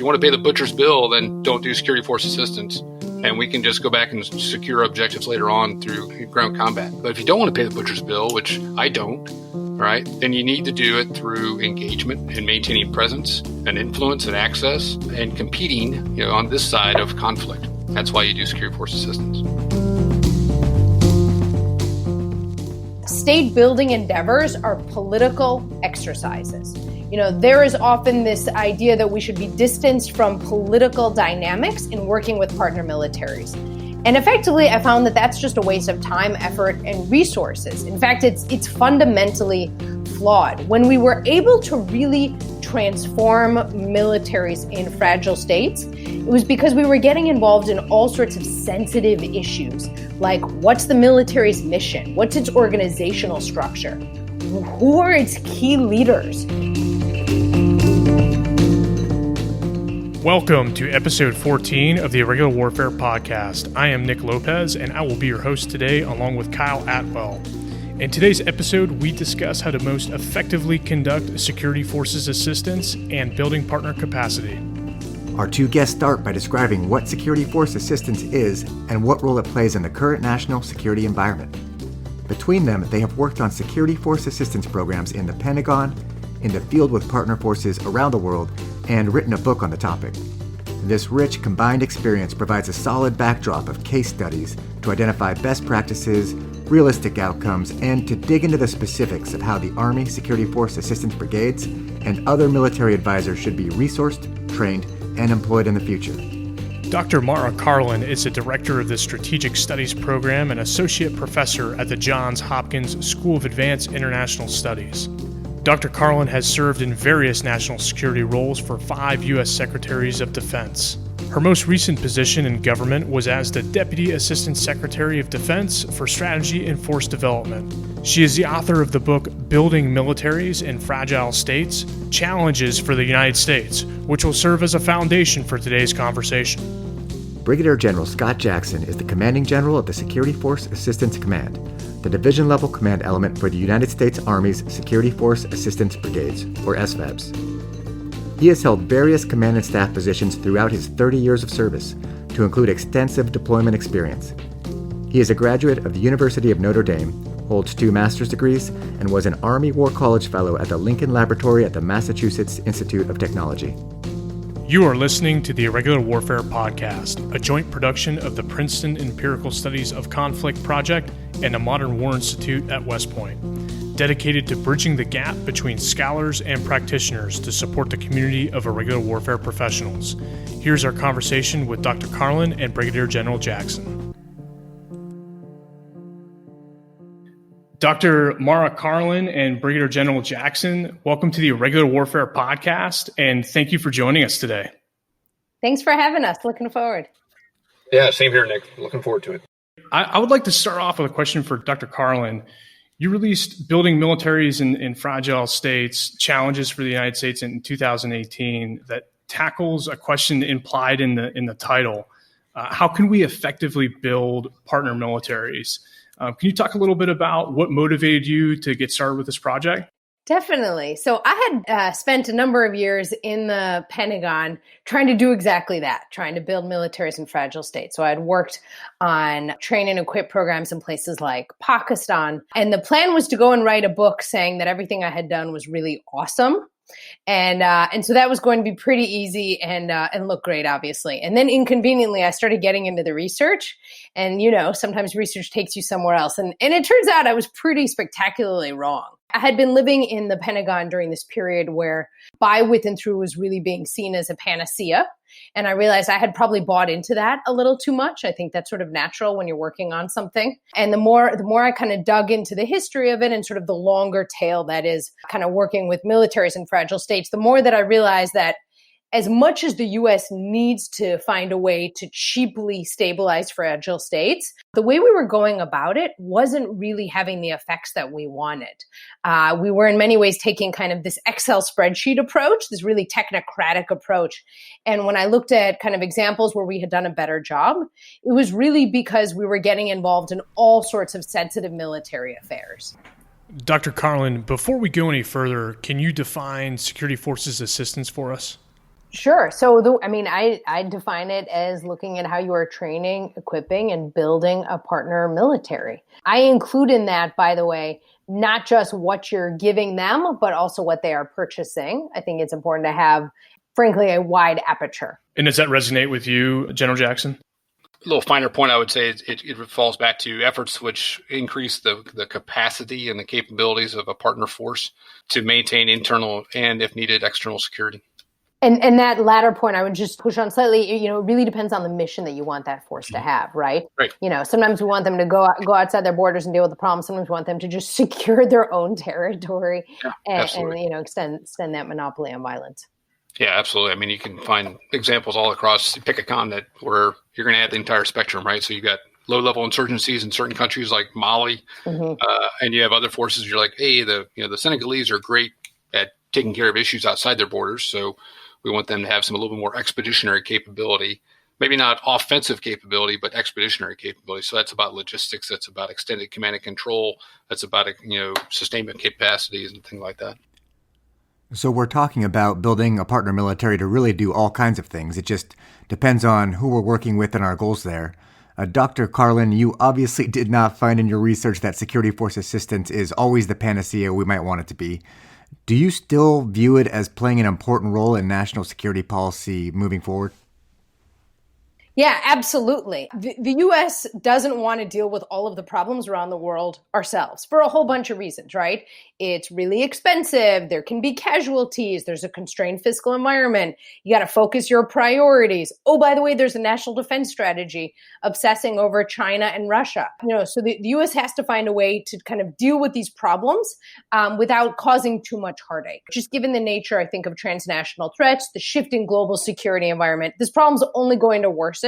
you want to pay the butcher's bill, then don't do security force assistance. And we can just go back and secure objectives later on through ground combat. But if you don't want to pay the butcher's bill, which I don't, right, then you need to do it through engagement and maintaining presence and influence and access and competing, on this side of conflict. That's why you do security force assistance. State building endeavors are political exercises. There is often this idea that we should be distanced from political dynamics in working with partner militaries. And effectively, I found that that's just a waste of time, effort, and resources. In fact, it's fundamentally flawed. When we were able to really transform militaries in fragile states, it was because we were getting involved in all sorts of sensitive issues, like what's the military's mission? What's its organizational structure? Who are its key leaders? Welcome to episode 14 of the Irregular Warfare Podcast. I am Nick Lopez, and I will be your host today along with Kyle Atwell. In today's episode, we discuss how to most effectively conduct security forces assistance and building partner capacity. Our two guests start by describing what security force assistance is and what role it plays in the current national security environment. Between them, they have worked on security force assistance programs in the Pentagon, in the field with partner forces around the world, and written a book on the topic. This rich combined experience provides a solid backdrop of case studies to identify best practices, realistic outcomes, and to dig into the specifics of how the Army Security Force Assistance Brigades and other military advisors should be resourced, trained, and employed in the future. Dr. Mara Karlin is the director of the Strategic Studies Program and associate professor at the Johns Hopkins School of Advanced International Studies. Dr. Karlin has served in various national security roles for 5 U.S. Secretaries of Defense. Her most recent position in government was as the Deputy Assistant Secretary of Defense for Strategy and Force Development. She is the author of the book Building Militaries in Fragile States, Challenges for the United States, which will serve as a foundation for today's conversation. Brigadier General Scott Jackson is the Commanding General of the Security Force Assistance Command, the division-level command element for the United States Army's Security Force Assistance Brigades, or SFABs. He has held various command and staff positions throughout his 30 years of service, to include extensive deployment experience. He is a graduate of the University of Notre Dame, holds 2 master's degrees, and was an Army War College Fellow at the Lincoln Laboratory at the Massachusetts Institute of Technology. You are listening to the Irregular Warfare Podcast, a joint production of the Princeton Empirical Studies of Conflict Project and the Modern War Institute at West Point, dedicated to bridging the gap between scholars and practitioners to support the community of irregular warfare professionals. Here's our conversation with Dr. Karlin and Brigadier General Jackson. Dr. Mara Karlin and Brigadier General Jackson, welcome to the Irregular Warfare Podcast, and thank you for joining us today. Thanks for having us. Looking forward. Yeah, same here, Nick. Looking forward to it. I would like to start off with a question for Dr. Karlin. You released Building Militaries in Fragile States, Challenges for the United States in 2018 that tackles a question implied in the title. How can we effectively build partner militaries? Can you talk a little bit about what motivated you to get started with this project? Definitely. So I had spent a number of years in the Pentagon trying to do exactly that, trying to build militaries in fragile states. So I had worked on train and equip programs in places like Pakistan. And the plan was to go and write a book saying that everything I had done was really awesome. And so that was going to be pretty easy and look great, obviously. And then inconveniently, I started getting into the research. And, sometimes research takes you somewhere else. And it turns out I was pretty spectacularly wrong. I had been living in the Pentagon during this period where by, with, and through was really being seen as a panacea. And I realized I had probably bought into that a little too much. I think that's sort of natural when you're working on something. And the more I kind of dug into the history of it and sort of the longer tail that is kind of working with militaries in fragile states, the more that I realized that as much as the U.S. needs to find a way to cheaply stabilize fragile states, the way we were going about it wasn't really having the effects that we wanted. We were in many ways taking kind of this Excel spreadsheet approach, this really technocratic approach. And when I looked at kind of examples where we had done a better job, it was really because we were getting involved in all sorts of sensitive military affairs. Dr. Karlin, before we go any further, can you define security forces assistance for us? Sure. So, I define it as looking at how you are training, equipping, and building a partner military. I include in that, by the way, not just what you're giving them, but also what they are purchasing. I think it's important to have, frankly, a wide aperture. And does that resonate with you, General Jackson? A little finer point, I would say, it falls back to efforts which increase the capacity and the capabilities of a partner force to maintain internal and, if needed, external security. And that latter point, I would just push on slightly. It really depends on the mission that you want that force to have, right? Right. Sometimes we want them to go outside their borders and deal with the problem. Sometimes we want them to just secure their own territory and extend that monopoly on violence. Yeah, absolutely. I mean, you can find examples all across. Pick a continent where you're going to have the entire spectrum, right? So you got low-level insurgencies in certain countries like Mali, and you have other forces. You're like, hey, the Senegalese are great at taking care of issues outside their borders, so we want them to have a little bit more expeditionary capability, maybe not offensive capability, but expeditionary capability. So that's about logistics. That's about extended command and control. That's about, sustainment capacities and things like that. So we're talking about building a partner military to really do all kinds of things. It just depends on who we're working with and our goals there. Dr. Karlin, you obviously did not find in your research that security force assistance is always the panacea we might want it to be. Do you still view it as playing an important role in national security policy moving forward? Yeah, absolutely. The U.S. doesn't want to deal with all of the problems around the world ourselves for a whole bunch of reasons, right? It's really expensive. There can be casualties. There's a constrained fiscal environment. You got to focus your priorities. Oh, by the way, there's a national defense strategy obsessing over China and Russia. So the U.S. has to find a way to kind of deal with these problems without causing too much heartache. Just given the nature, I think, of transnational threats, the shifting global security environment, this problem's only going to worsen.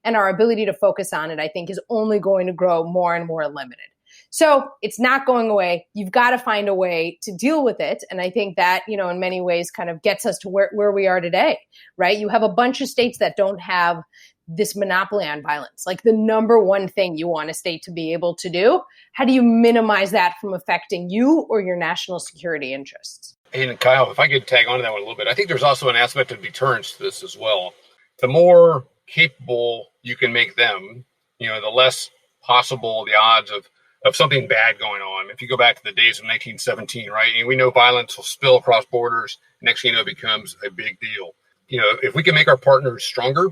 And our ability to focus on it, I think, is only going to grow more and more limited. So it's not going away. You've got to find a way to deal with it. And I think that, in many ways kind of gets us to where we are today, right? You have a bunch of states that don't have this monopoly on violence, like the number one thing you want a state to be able to do. How do you minimize that from affecting you or your national security interests? And Kyle, if I could tag on to that one a little bit, I think there's also an aspect of deterrence to this as well. The more capable you can make them, the less possible the odds of something bad going on. If you go back to the days of 1917, right, and we know violence will spill across borders, next thing you know, it becomes a big deal. If we can make our partners stronger,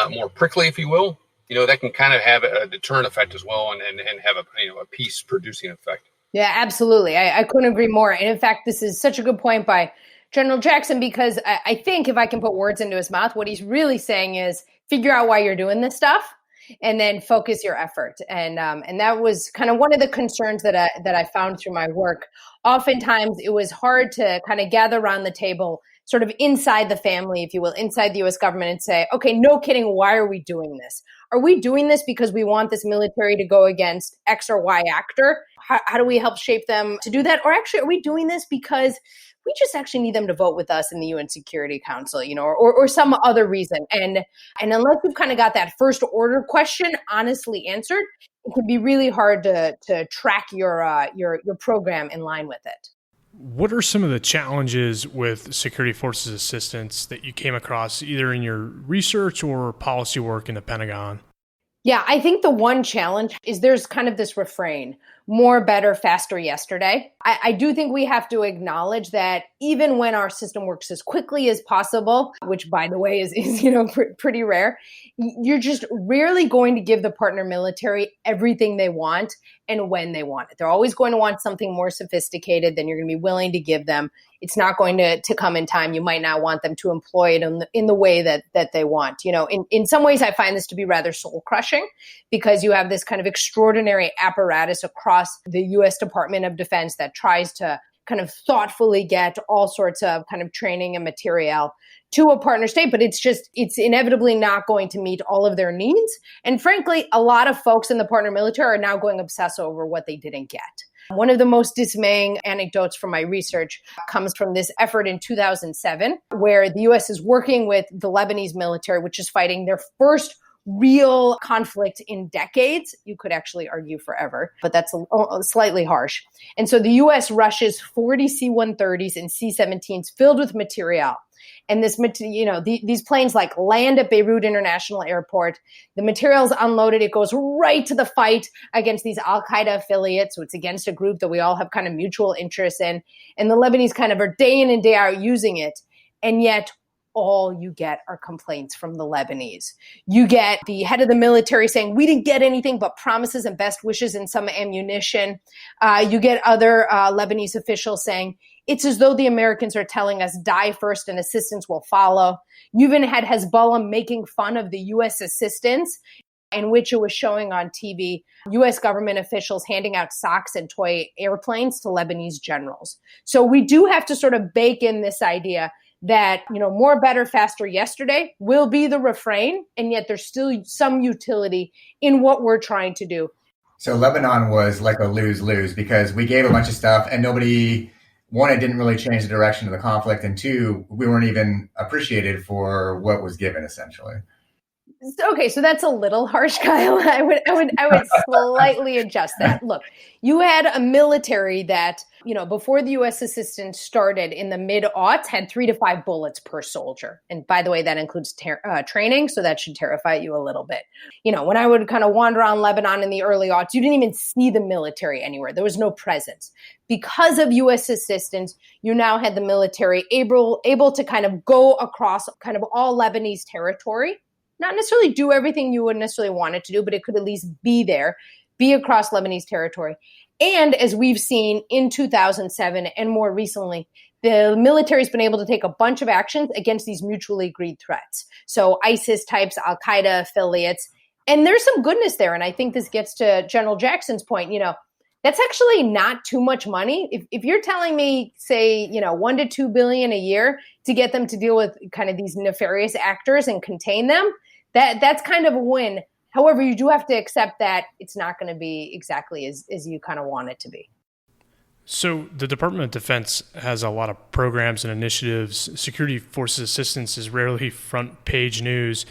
more prickly, if you will, that can kind of have a deterrent effect as well and have a peace producing effect. Yeah, absolutely. I couldn't agree more. And in fact, this is such a good point by General Jackson, because I think if I can put words into his mouth, what he's really saying is figure out why you're doing this stuff and then focus your effort. And that was kind of one of the concerns that I found through my work. Oftentimes it was hard to kind of gather around the table, sort of inside the family, if you will, inside the U.S. government and say, okay, no kidding, why are we doing this? Are we doing this because we want this military to go against X or Y actor? How do we help shape them to do that? Or actually, are we doing this because we just actually need them to vote with us in the UN Security Council, or some other reason. And unless you've kind of got that first order question honestly answered, it can be really hard to track your program in line with it. What are some of the challenges with security forces assistance that you came across either in your research or policy work in the Pentagon? Yeah, I think the one challenge is there's kind of this refrain, more, better, faster, yesterday. I do think we have to acknowledge that even when our system works as quickly as possible, which by the way is pretty rare, you're just rarely going to give the partner military everything they want and when they want it. They're always going to want something more sophisticated than you're going to be willing to give them. It's not going to come in time. You might not want them to employ it in the way that they want. In some ways, I find this to be rather soul crushing because you have this kind of extraordinary apparatus across the U.S. Department of Defense that tries to kind of thoughtfully get all sorts of kind of training and material to a partner state, but it's inevitably not going to meet all of their needs. And frankly, a lot of folks in the partner military are now going obsess over what they didn't get. One of the most dismaying anecdotes from my research comes from this effort in 2007, where the U.S. is working with the Lebanese military, which is fighting their first real conflict in decades. You could actually argue forever, but that's slightly harsh. And so the U.S. rushes 40 C-130s and C-17s filled with material And these planes like land at Beirut International Airport. The material's unloaded. It goes right to the fight against these Al-Qaeda affiliates. So it's against a group that we all have kind of mutual interests in. And the Lebanese kind of are day in and day out using it. And yet all you get are complaints from the Lebanese. You get the head of the military saying, we didn't get anything but promises and best wishes and some ammunition. You get other Lebanese officials saying, it's as though the Americans are telling us die first and assistance will follow. You even had Hezbollah making fun of the U.S. assistance, in which it was showing on TV, U.S. government officials handing out socks and toy airplanes to Lebanese generals. So we do have to sort of bake in this idea that, more, better, faster yesterday will be the refrain, and yet there's still some utility in what we're trying to do. So Lebanon was like a lose-lose because we gave a bunch of stuff and nobody, one, it didn't really change the direction of the conflict, and two, we weren't even appreciated for what was given, essentially. Okay, so that's a little harsh, Kyle. I would slightly adjust that. Look, you had a military that, before the U.S. assistance started in the mid-aughts, had 3 to 5 bullets per soldier. And by the way, that includes training, so that should terrify you a little bit. When I would kind of wander around Lebanon in the early aughts, you didn't even see the military anywhere. There was no presence. Because of U.S. assistance, you now had the military able to kind of go across kind of all Lebanese territory. Not necessarily do everything you would necessarily want it to do, but it could at least be there, be across Lebanese territory. And as we've seen in 2007 and more recently, the military has been able to take a bunch of actions against these mutually agreed threats. So ISIS types, Al-Qaeda affiliates, and there's some goodness there. And I think this gets to General Jackson's point, that's actually not too much money. If you're telling me, say, $1 to $2 billion a year to get them to deal with kind of these nefarious actors and contain them, that's kind of a win. However, you do have to accept that it's not going to be exactly as you kind of want it to be. So the Department of Defense has a lot of programs and initiatives. Security Forces Assistance is rarely front page news.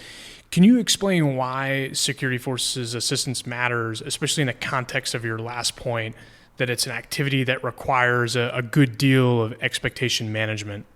Can you explain why Security Forces Assistance matters, especially in the context of your last point, that it's an activity that requires a good deal of expectation management?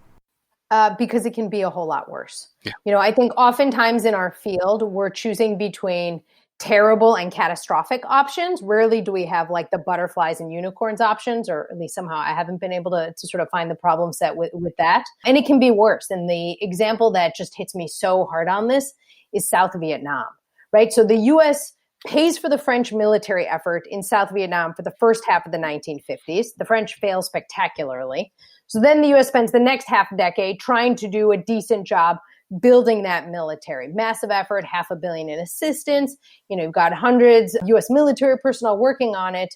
Because it can be a whole lot worse. Yeah. I think oftentimes in our field, we're choosing between terrible and catastrophic options. Rarely do we have like the butterflies and unicorns options, or at least somehow I haven't been able to sort of find the problem set with that. And it can be worse. And the example that just hits me so hard on this is South Vietnam, right? So the U.S. pays for the French military effort in South Vietnam for the first half of the 1950s. The French fail spectacularly. So then the U.S. spends the next half decade trying to do a decent job building that military. Massive effort, $500 million in assistance. You've got hundreds of U.S. military personnel working on it.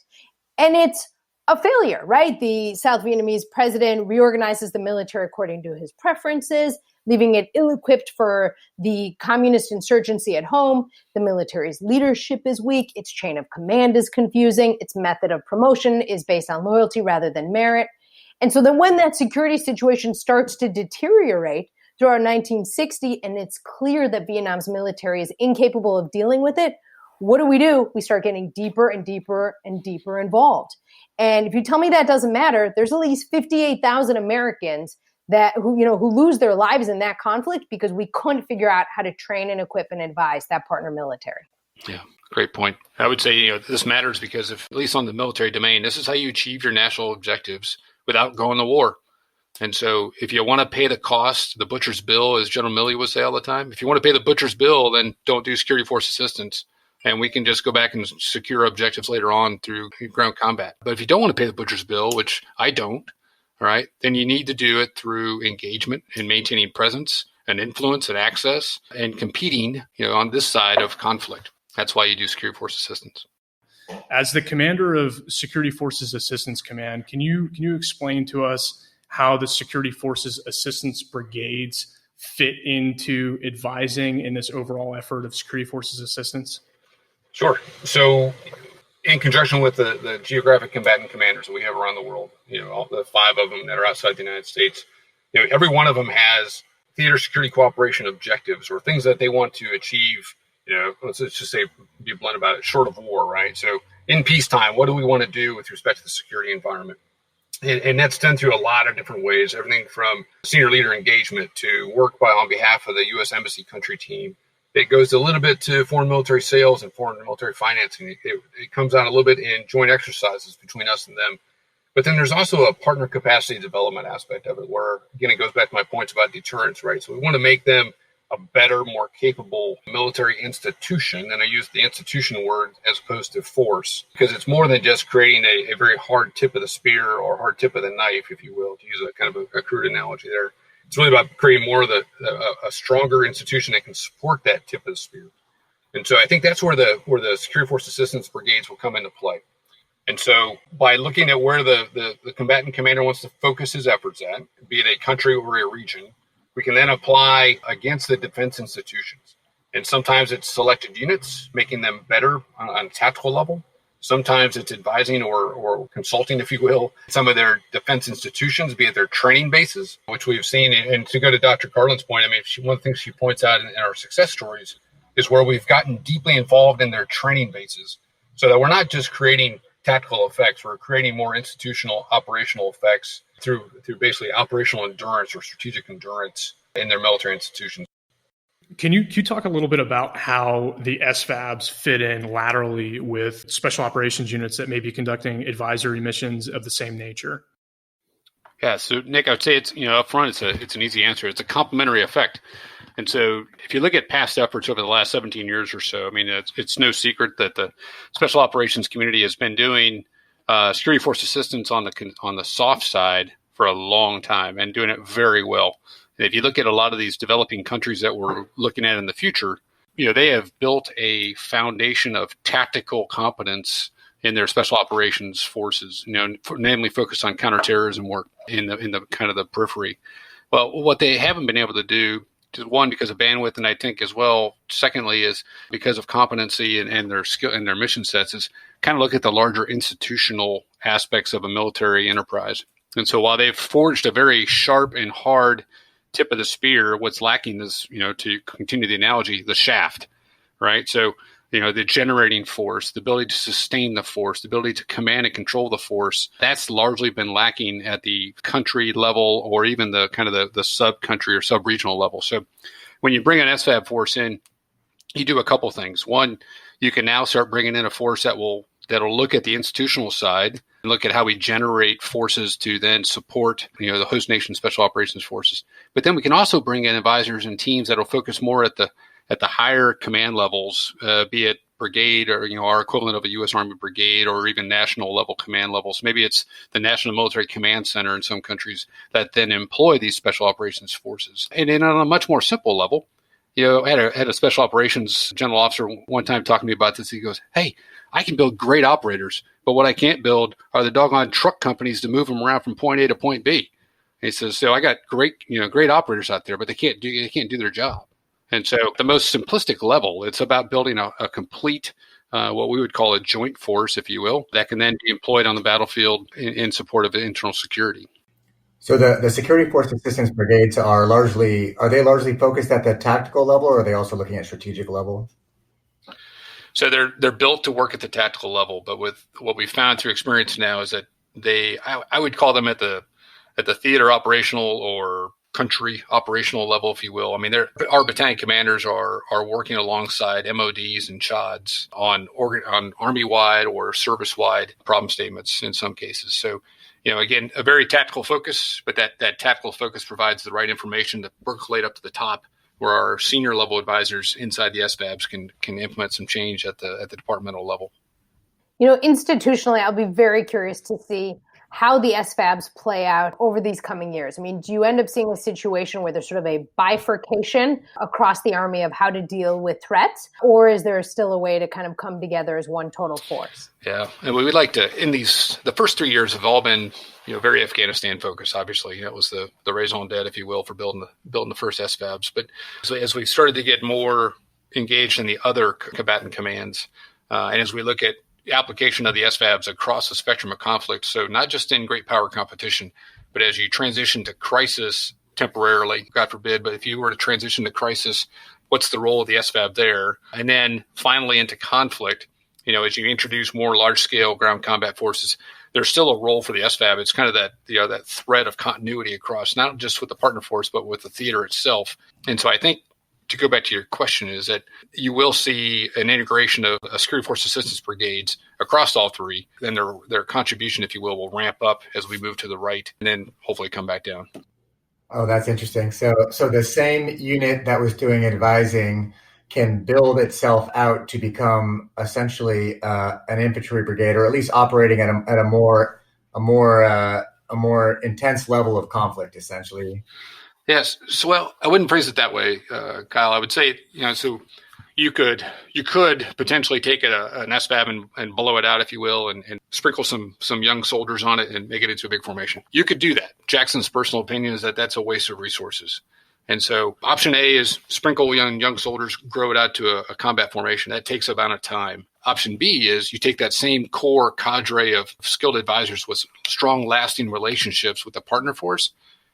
And it's a failure, right? The South Vietnamese president reorganizes the military according to his preferences, leaving it ill-equipped for the communist insurgency at home. The military's leadership is weak. Its chain of command is confusing. Its method of promotion is based on loyalty rather than merit. And so then when that security situation starts to deteriorate throughout 1960, and it's clear that Vietnam's military is incapable of dealing with it, what do? We start getting deeper and deeper and deeper involved. And if you tell me that doesn't matter, there's at least 58,000 Americans who lose their lives in that conflict because we couldn't figure out how to train and equip and advise that partner military. Yeah, great point. I would say, this matters because at least on the military domain, this is how you achieve your national objectives without going to war. And so if you want to pay the cost, the butcher's bill, as General Milley would say all the time, if you want to pay the butcher's bill, then don't do security force assistance. And we can just go back and secure objectives later on through ground combat. But if you don't want to pay the butcher's bill, which I don't, all right, then you need to do it through engagement and maintaining presence and influence and access and competing, on this side of conflict. That's why you do security force assistance. As the commander of Security Forces Assistance Command, can you explain to us how the Security Forces Assistance Brigades fit into advising in this overall effort of Security Forces Assistance? Sure. So in conjunction with the geographic combatant commanders that we have around the world, all the 5 of them that are outside the United States, every one of them has theater security cooperation objectives or things that they want to achieve. Let's just say, be blunt about it, short of war, right? So in peacetime, what do we want to do with respect to the security environment? And that's done through a lot of different ways, everything from senior leader engagement to work on behalf of the U.S. Embassy country team. It goes a little bit to foreign military sales and foreign military financing. It comes out a little bit in joint exercises between us and them. But then there's also a partner capacity development aspect of it where, again, it goes back to my points about deterrence, right? So we want to make them a better, more capable military institution. And I use the institution word as opposed to force, because it's more than just creating a very hard tip of the spear or hard tip of the knife, if you will, to use a kind of a crude analogy there. It's really about creating more of a stronger institution that can support that tip of the spear. And so I think that's where the Security Force Assistance Brigades will come into play. And so by looking at where the combatant commander wants to focus his efforts at, be it a country or a region, we can then apply against the defense institutions. And sometimes it's selected units, making them better on a tactical level. Sometimes it's advising or consulting, if you will, some of their defense institutions, be it their training bases, which we've seen. And to go to Dr. Karlin's point, I mean, one of the things she points out in our success stories is where we've gotten deeply involved in their training bases so that we're not just creating tactical effects, we're creating more institutional operational effects through basically operational endurance or strategic endurance in their military institutions. Can you talk a little bit about how the SFABs fit in laterally with special operations units that may be conducting advisory missions of the same nature? Yeah, so Nick, I would say it's up front, it's an easy answer. It's a complementary effect. And so if you look at past efforts over the last 17 years or so, I mean, it's no secret that the special operations community has been doing security force assistance on the soft side for a long time and doing it very well. And if you look at a lot of these developing countries that we're looking at in the future, they have built a foundation of tactical competence in their special operations forces, namely focused on counterterrorism work in the kind of the periphery. Well, what they haven't been able to do, one, because of bandwidth, and I think as well, secondly, is because of competency and their skill and their mission sets, is kind of look at the larger institutional aspects of a military enterprise. And so while they've forged a very sharp and hard tip of the spear, what's lacking is, to continue the analogy, the shaft, right? So, the generating force, the ability to sustain the force, the ability to command and control the force, that's largely been lacking at the country level or even the kind of the sub-country or sub-regional level. So when you bring an SFAB force in, you do a couple things. One, you can now start bringing in a force that'll look at the institutional side and look at how we generate forces to then support, the host nation special operations forces. But then we can also bring in advisors and teams that'll focus more at the higher command levels, be it brigade or, our equivalent of a U.S. Army brigade or even national level command levels. Maybe it's the National Military Command Center in some countries that then employ these special operations forces. And then on a much more simple level, I had a special operations general officer one time talking to me about this. He goes, "Hey, I can build great operators, but what I can't build are the doggone truck companies to move them around from point A to point B." And he says, "So I got great operators out there, but they can't do their job." And so the most simplistic level, it's about building a complete, what we would call a joint force, if you will, that can then be employed on the battlefield in support of internal security. So the Security Force Assistance Brigades are they largely focused at the tactical level, or are they also looking at strategic level? So they're built to work at the tactical level, but with what we found through experience now is that I would call them at the theater operational or country operational level, if you will. I mean, our battalion commanders are working alongside MODs and CHODs on Army-wide or service-wide problem statements in some cases. So, again, a very tactical focus, but that tactical focus provides the right information to percolate up to the top, where our senior level advisors inside the SFABs can implement some change at the departmental level. Institutionally, I'll be very curious to see how the SFABs play out over these coming years. I mean, do you end up seeing a situation where there's sort of a bifurcation across the Army of how to deal with threats, or is there still a way to kind of come together as one total force? Yeah, and we would like to, the first 3 years have all been, very Afghanistan focused, obviously. It was the raison d'etre, if you will, for building the first SFABs. But as we started to get more engaged in the other combatant commands, and as we look at the application of the SFABs across the spectrum of conflict. So not just in great power competition, but as you transition to crisis temporarily, God forbid, but if you were to transition to crisis, what's the role of the SFAB there? And then finally into conflict, as you introduce more large scale ground combat forces, there's still a role for the SFAB. It's kind of that, that thread of continuity across, not just with the partner force, but with the theater itself. And so I think, to go back to your question, is that you will see an integration of security force assistance brigades across all three. Then their contribution, if you will ramp up as we move to the right, and then hopefully come back down. Oh, that's interesting. So the same unit that was doing advising can build itself out to become essentially an infantry brigade, or at least operating at a more intense level of conflict, essentially. Yes. So, well, I wouldn't phrase it that way, Kyle. I would say, so you could potentially take an SFAB and blow it out, if you will, and sprinkle some young soldiers on it and make it into a big formation. You could do that. Jackson's personal opinion is that that's a waste of resources. And so option A is sprinkle young soldiers, grow it out to a combat formation. That takes about a time. Option B is you take that same core cadre of skilled advisors with strong, lasting relationships with the partner force,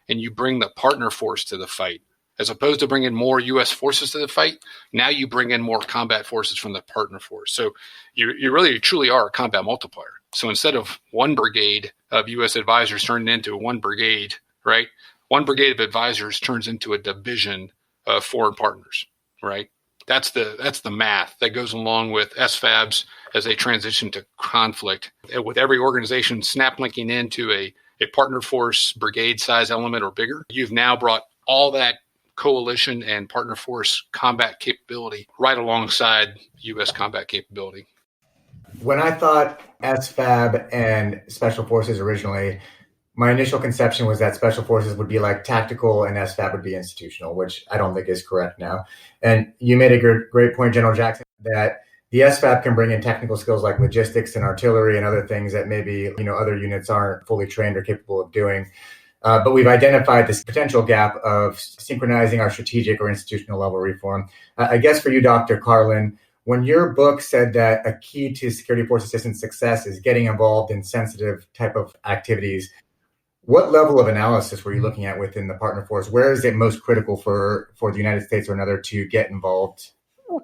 and you bring the partner force to the fight. As opposed to bringing more U.S. forces to the fight, now you bring in more combat forces from the partner force. So you really truly are a combat multiplier. So instead of one brigade of U.S. advisors turning into one brigade, right? One brigade of advisors turns into a division of foreign partners, right? That's the math that goes along with SFABs as they transition to conflict. And with every organization snap linking into a partner force brigade size element or bigger, you've now brought all that coalition and partner force combat capability right alongside U.S. combat capability. When I thought SFAB and Special Forces originally, my initial conception was that Special Forces would be like tactical and SFAB would be institutional, which I don't think is correct now. And you made a great point, General Jackson, that the SFAB can bring in technical skills like logistics and artillery and other things that maybe other units aren't fully trained or capable of doing. But we've identified this potential gap of synchronizing our strategic or institutional level reform. I guess for you, Dr. Karlin, when your book said that a key to security force assistance success is getting involved in sensitive type of activities, what level of analysis were you looking at within the partner force? Where is it most critical for the United States or another to get involved?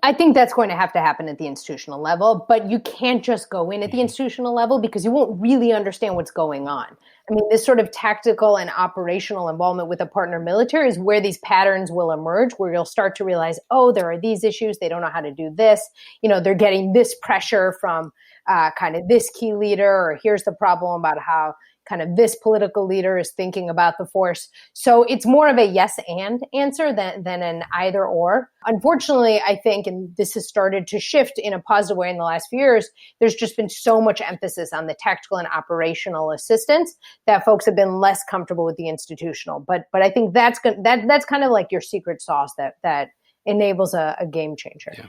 I think that's going to have to happen at the institutional level, but you can't just go in at the institutional level because you won't really understand what's going on. I mean, this sort of tactical and operational involvement with a partner military is where these patterns will emerge, where you'll start to realize, oh, there are these issues. They don't know how to do this. They're getting this pressure from kind of this key leader, or here's the problem about how kind of this political leader is thinking about the force. So it's more of a yes and answer than an either or. Unfortunately, I think, and this has started to shift in a positive way in the last few years, there's just been so much emphasis on the tactical and operational assistance that folks have been less comfortable with the institutional. But I think that's kind of like your secret sauce that enables a game changer. Yeah,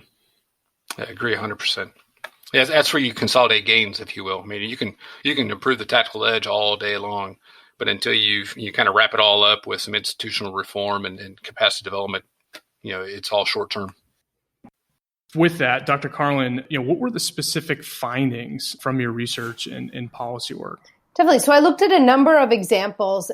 I agree 100%. Yeah, that's where you consolidate gains, if you will. I mean, you can improve the tactical edge all day long, but until you kind of wrap it all up with some institutional reform and capacity development, it's all short term. With that, Dr. Karlin, what were the specific findings from your research and policy work? Definitely. So I looked at a number of examples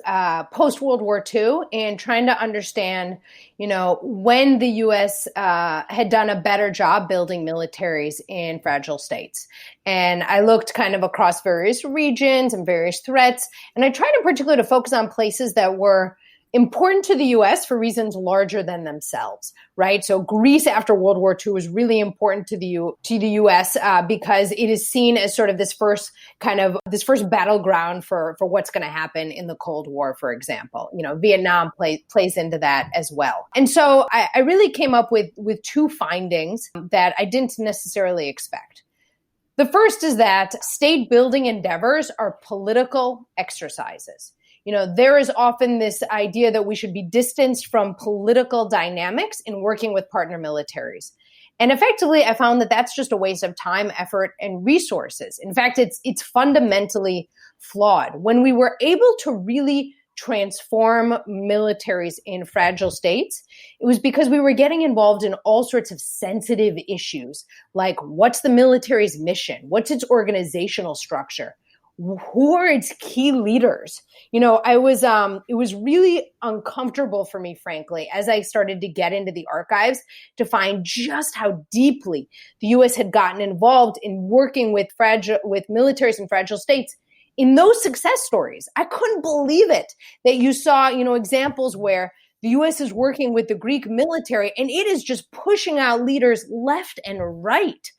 post-World War II and trying to understand, when the U.S. Had done a better job building militaries in fragile states. And I looked kind of across various regions and various threats. And I tried in particular to focus on places that were important to the U.S. for reasons larger than themselves, right? So Greece after World War II was really important to the U.S. Because it is seen as sort of this first battleground for what's going to happen in the Cold War, for example. Vietnam plays into that as well. And so I really came up with two findings that I didn't necessarily expect. The first is that state building endeavors are political exercises. There is often this idea that we should be distanced from political dynamics in working with partner militaries. And effectively, I found that that's just a waste of time, effort, and resources. In fact, it's fundamentally flawed. When we were able to really transform militaries in fragile states, it was because we were getting involved in all sorts of sensitive issues, like what's the military's mission? What's its organizational structure? Who are its key leaders? It was really uncomfortable for me, frankly, as I started to get into the archives to find just how deeply the U.S. had gotten involved in working with militaries in fragile states in those success stories, I couldn't believe it that you saw, examples where the U.S. is working with the Greek military and it is just pushing out leaders left and right.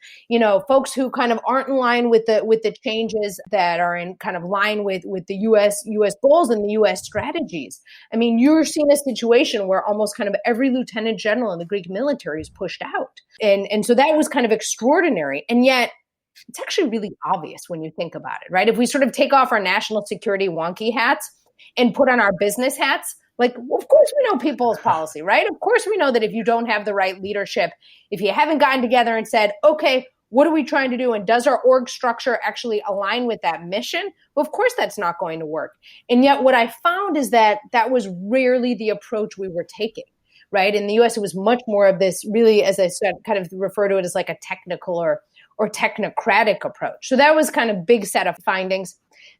Folks who kind of aren't in line with the changes that are in kind of line with the U.S. goals and the U.S. strategies. I mean, you're seeing a situation where almost kind of every lieutenant general in the Greek military is pushed out. And so that was kind of extraordinary. And yet it's actually really obvious when you think about it, right? If we sort of take off our national security wonky hats and put on our business hats, like, of course we know people's policy, right? Of course we know that if you don't have the right leadership, if you haven't gotten together and said, okay, what are we trying to do? And does our org structure actually align with that mission? Well, of course that's not going to work. And yet what I found is that was rarely the approach we were taking, right? In the US, it was much more of this really, as I said, kind of refer to it as like a technical or technocratic approach. So that was kind of big set of findings.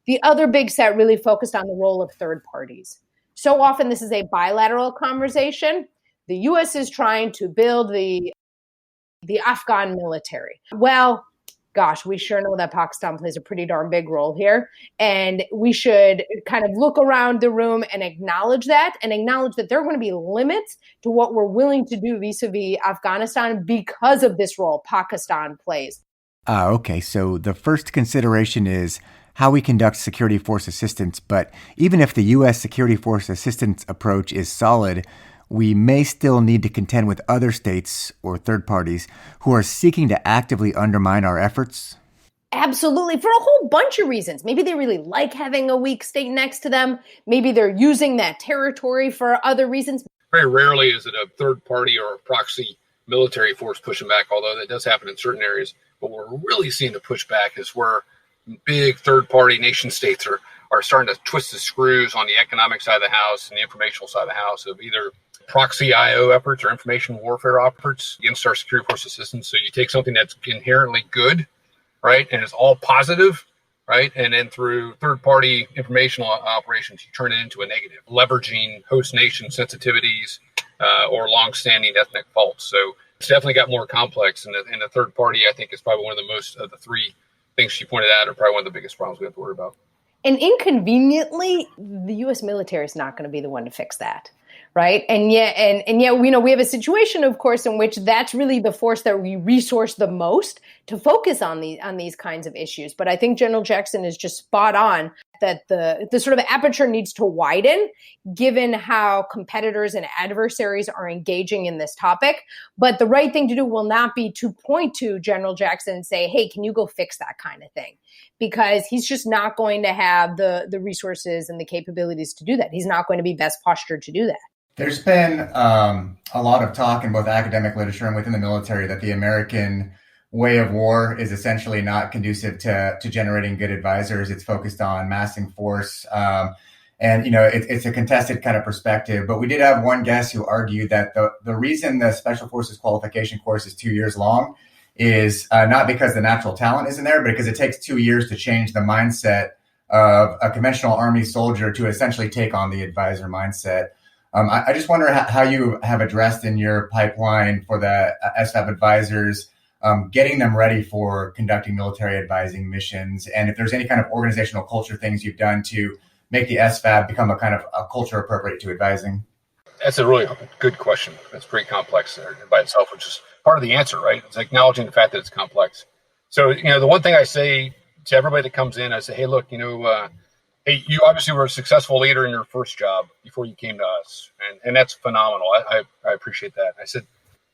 The other big set really focused on the role of third parties. So often this is a bilateral conversation. The U.S. is trying to build the Afghan military. Well, gosh, we sure know that Pakistan plays a pretty darn big role here. And we should kind of look around the room and acknowledge that there are going to be limits to what we're willing to do vis-a-vis Afghanistan because of this role Pakistan plays. Okay, so the first consideration is how we conduct security force assistance, but even if the U.S. security force assistance approach is solid, we may still need to contend with other states or third parties who are seeking to actively undermine our efforts. Absolutely, for a whole bunch of reasons. Maybe they really like having a weak state next to them. Maybe they're using that territory for other reasons. Very rarely is it a third party or a proxy military force pushing back, although that does happen in certain areas. But what we're really seeing the pushback is where big third-party nation states are starting to twist the screws on the economic side of the house and the informational side of the house of either proxy IO efforts or information warfare efforts against our security force assistance. So you take something that's inherently good, right, and it's all positive, right, and then through third-party informational operations, you turn it into a negative, leveraging host nation sensitivities or long-standing ethnic faults. So it's definitely got more complex, and the third party, I think, is probably one of the most of the three things she pointed out are probably one of the biggest problems we have to worry about. And inconveniently, the U.S. military is not going to be the one to fix that, right? And yet, we have a situation, of course, in which that's really the force that we resource the most to focus on these kinds of issues. But I think General Jackson is just spot on that the sort of aperture needs to widen given how competitors and adversaries are engaging in this topic. But the right thing to do will not be to point to General Jackson and say, hey, can you go fix that kind of thing? Because he's just not going to have the resources and the capabilities to do that. He's not going to be best postured to do that. There's been a lot of talk in both academic literature and within the military that the American way of war is essentially not conducive to generating good advisors. It's focused on massing force. It's a contested kind of perspective. But we did have one guest who argued that the reason the Special Forces qualification course is 2 years long is not because the natural talent isn't there, but because it takes 2 years to change the mindset of a conventional Army soldier to essentially take on the advisor mindset. I just wonder how you have addressed in your pipeline for the SFAB advisors, getting them ready for conducting military advising missions, and if there's any kind of organizational culture things you've done to make the SFAB become a kind of a culture appropriate to advising. That's a really good question. That's pretty complex by itself, which is part of the answer, right? It's acknowledging the fact that it's complex. So, the one thing I say to everybody that comes in, I say, hey, look, hey, you obviously were a successful leader in your first job before you came to us. And that's phenomenal. I appreciate that. I said,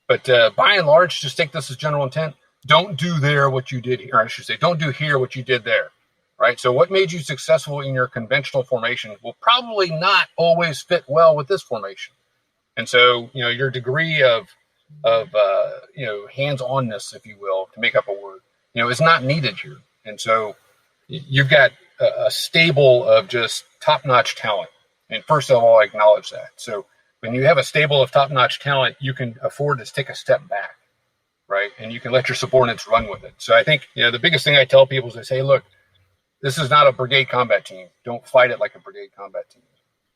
but by and large, just take this as general intent. Don't do there what you did here. I should say, don't do here what you did there. Right. So what made you successful in your conventional formation will probably not always fit well with this formation. And so, your degree of hands-onness, if you will, to make up a word, is not needed here. And so you've got a stable of just top-notch talent. And first of all, I acknowledge that. So when you have a stable of top-notch talent, you can afford to take a step back, right? And you can let your subordinates run with it. So I think, the biggest thing I tell people is I say, look, this is not a brigade combat team. Don't fight it like a brigade combat team.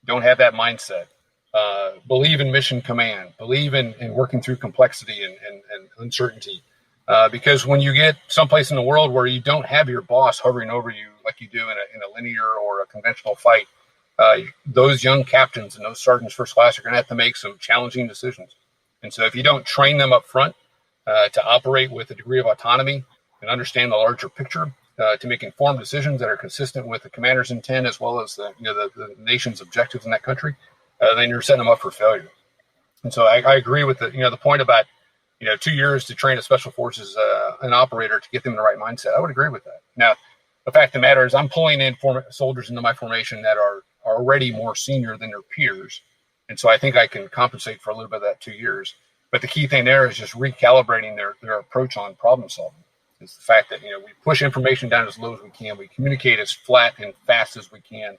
Don't have that mindset. Believe in mission command. Believe in working through complexity and uncertainty. Because when you get someplace in the world where you don't have your boss hovering over you like you do in a linear or a conventional fight, those young captains and those sergeants first class are going to have to make some challenging decisions. And so if you don't train them up front to operate with a degree of autonomy and understand the larger picture, to make informed decisions that are consistent with the commander's intent as well as the nation's objectives in that country, then you're setting them up for failure. And so I agree with the point about 2 years to train a special forces an operator to get them in the right mindset. I would agree with that. Now, the fact of the matter is I'm pulling in soldiers into my formation that are already more senior than their peers. And so I think I can compensate for a little bit of that 2 years. But the key thing there is just recalibrating their approach on problem solving. It's the fact that, we push information down as low as we can. We communicate as flat and fast as we can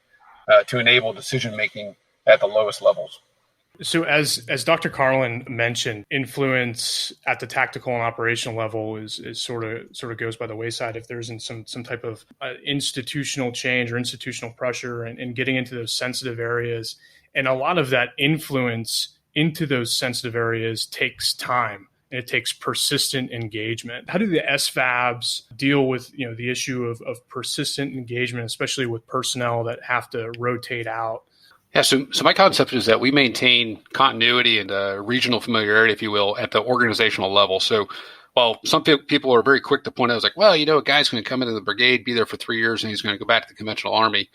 to enable decision-making at the lowest levels. So as Dr. Karlin mentioned, influence at the tactical and operational level is sort of goes by the wayside if there isn't some type of institutional change or institutional pressure and getting into those sensitive areas. And a lot of that influence into those sensitive areas takes time. And it takes persistent engagement. How do the SFABs deal with the issue of persistent engagement, especially with personnel that have to rotate out? Yeah, so my concept is that we maintain continuity and regional familiarity, if you will, at the organizational level. So while some people are very quick to point out, like, well, a guy's going to come into the brigade, be there for 3 years, and he's going to go back to the conventional army.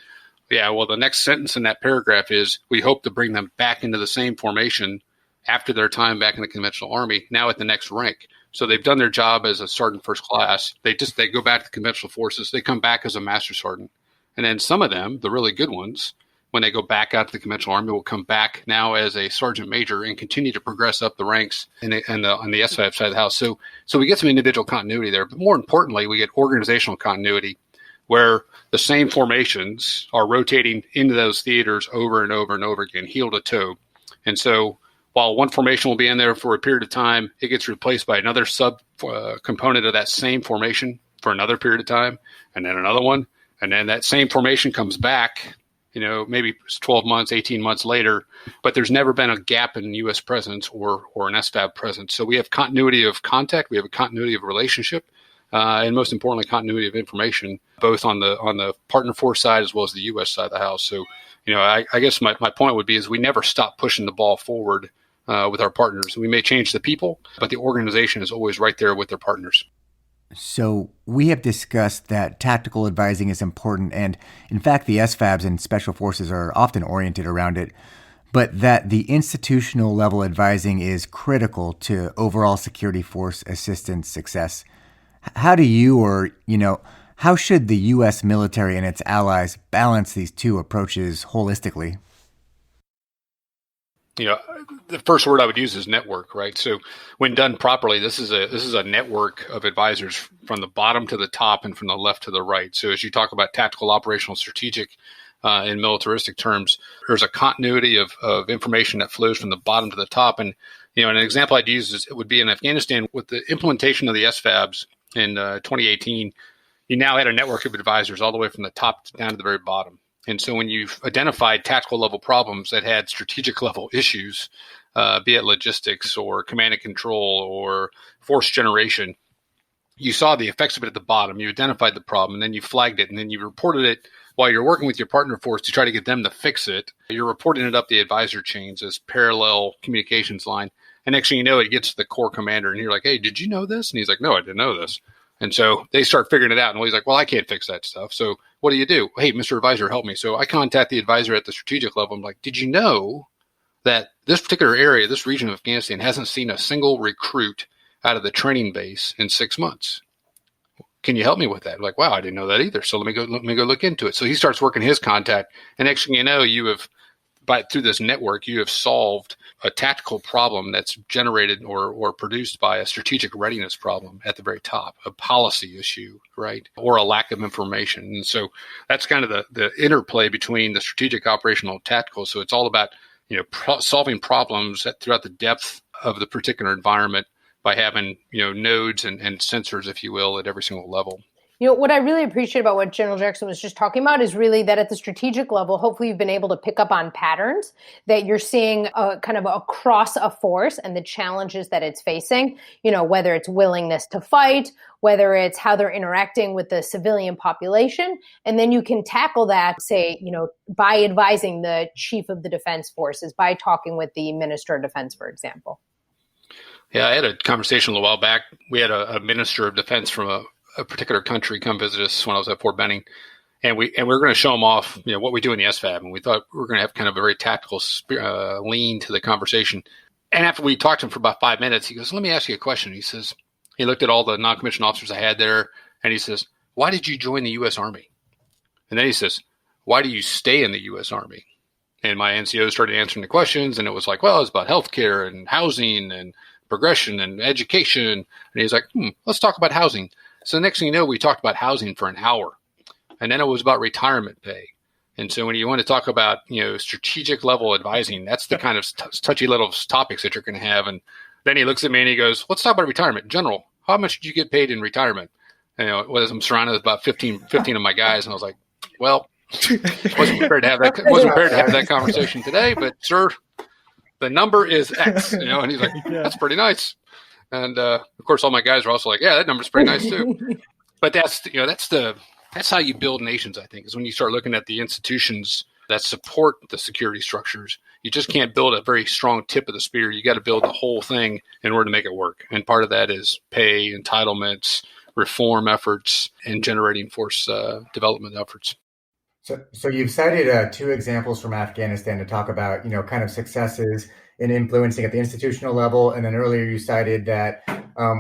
Yeah, well, the next sentence in that paragraph is, we hope to bring them back into the same formation after their time back in the conventional army, now at the next rank. So they've done their job as a sergeant first class. They go back to the conventional forces. They come back as a master sergeant. And then some of them, the really good ones, when they go back out to the conventional army, will come back now as a sergeant major and continue to progress up the ranks on the SFAB side of the house. So we get some individual continuity there. But more importantly, we get organizational continuity where the same formations are rotating into those theaters over and over and over again, heel to toe. And so while one formation will be in there for a period of time, it gets replaced by another sub component of that same formation for another period of time, and then another one. And then that same formation comes back, maybe 12 months, 18 months later, but there's never been a gap in U.S. presence or an SFAB presence. So we have continuity of contact, we have a continuity of relationship, and most importantly, continuity of information, both on the partner force side as well as the U.S. side of the house. So, I guess my point would be is we never stop pushing the ball forward with our partners. We may change the people, but the organization is always right there with their partners. So we have discussed that tactical advising is important, and in fact, the SFABs and special forces are often oriented around it, but that the institutional level advising is critical to overall security force assistance success. How do you how should the U.S. military and its allies balance these two approaches holistically? The first word I would use is network, right? So when done properly, this is a network of advisors from the bottom to the top and from the left to the right. So as you talk about tactical, operational, strategic, in militaristic terms, there's a continuity of information that flows from the bottom to the top. And, an example I'd use would be in Afghanistan with the implementation of the SFABs in 2018, you now had a network of advisors all the way from the top down to the very bottom. And so when you've identified tactical level problems that had strategic level issues, be it logistics or command and control or force generation, you saw the effects of it at the bottom. You identified the problem, and then you flagged it, and then you reported it while you're working with your partner force to try to get them to fix it. You're reporting it up the advisor chains as parallel communications line. And next thing you know, it gets to the corps commander, and you're like, hey, did you know this? And he's like, no, I didn't know this. And so they start figuring it out. And he's like, well, I can't fix that stuff. So what do you do? Hey, Mr. Advisor, help me. So I contact the advisor at the strategic level. I'm like, did you know that this particular area, this region of Afghanistan, hasn't seen a single recruit out of the training base in 6 months? Can you help me with that? I'm like, wow, I didn't know that either. So let me go look into it. So he starts working his contact. And next thing you know, through this network, you have solved a tactical problem that's generated or produced by a strategic readiness problem at the very top, a policy issue, right? Or a lack of information. And so that's kind of the interplay between the strategic, operational, and tactical. So it's all about, solving problems throughout the depth of the particular environment by having, nodes and sensors, if you will, at every single level. What I really appreciate about what General Jackson was just talking about is really that at the strategic level, hopefully you've been able to pick up on patterns that you're seeing kind of across a force and the challenges that it's facing, whether it's willingness to fight, whether it's how they're interacting with the civilian population. And then you can tackle that, say, by advising the chief of the defense forces, by talking with the minister of defense, for example. Yeah, I had a conversation a little while back. We had a minister of defense from a particular country come visit us when I was at Fort Benning. And we were going to show them off, what we do in the SFAB. And we thought we were going to have kind of a very tactical lean to the conversation. And after we talked to him for about 5 minutes, he goes, "Let me ask you a question." He says, he looked at all the non-commissioned officers I had there, and he says, "Why did you join the U.S. Army?" And then he says, "Why do you stay in the U.S. Army?" And my NCO started answering the questions, and it was like, well, it's about healthcare and housing and progression and education. And he's like, let's talk about housing. So the next thing you know, we talked about housing for an hour. And then it was about retirement pay. And so when you want to talk about, strategic level advising, that's the kind of touchy little topics that you're going to have. And then he looks at me and he goes, "Let's talk about retirement. General, how much did you get paid in retirement?" I'm surrounded with about 15 of my guys. And I was like, well, wasn't prepared to have that conversation today, but sir, the number is X, and he's like, "That's pretty nice." And, of course, all my guys are also like, "Yeah, that number's pretty nice too." But that's how you build nations, I think, is when you start looking at the institutions that support the security structures. You just can't build a very strong tip of the spear. You got to build the whole thing in order to make it work. And part of that is pay, entitlements, reform efforts, and generating force development efforts. So you've cited 2 examples from Afghanistan to talk about, kind of successes in influencing at the institutional level. And then earlier you cited that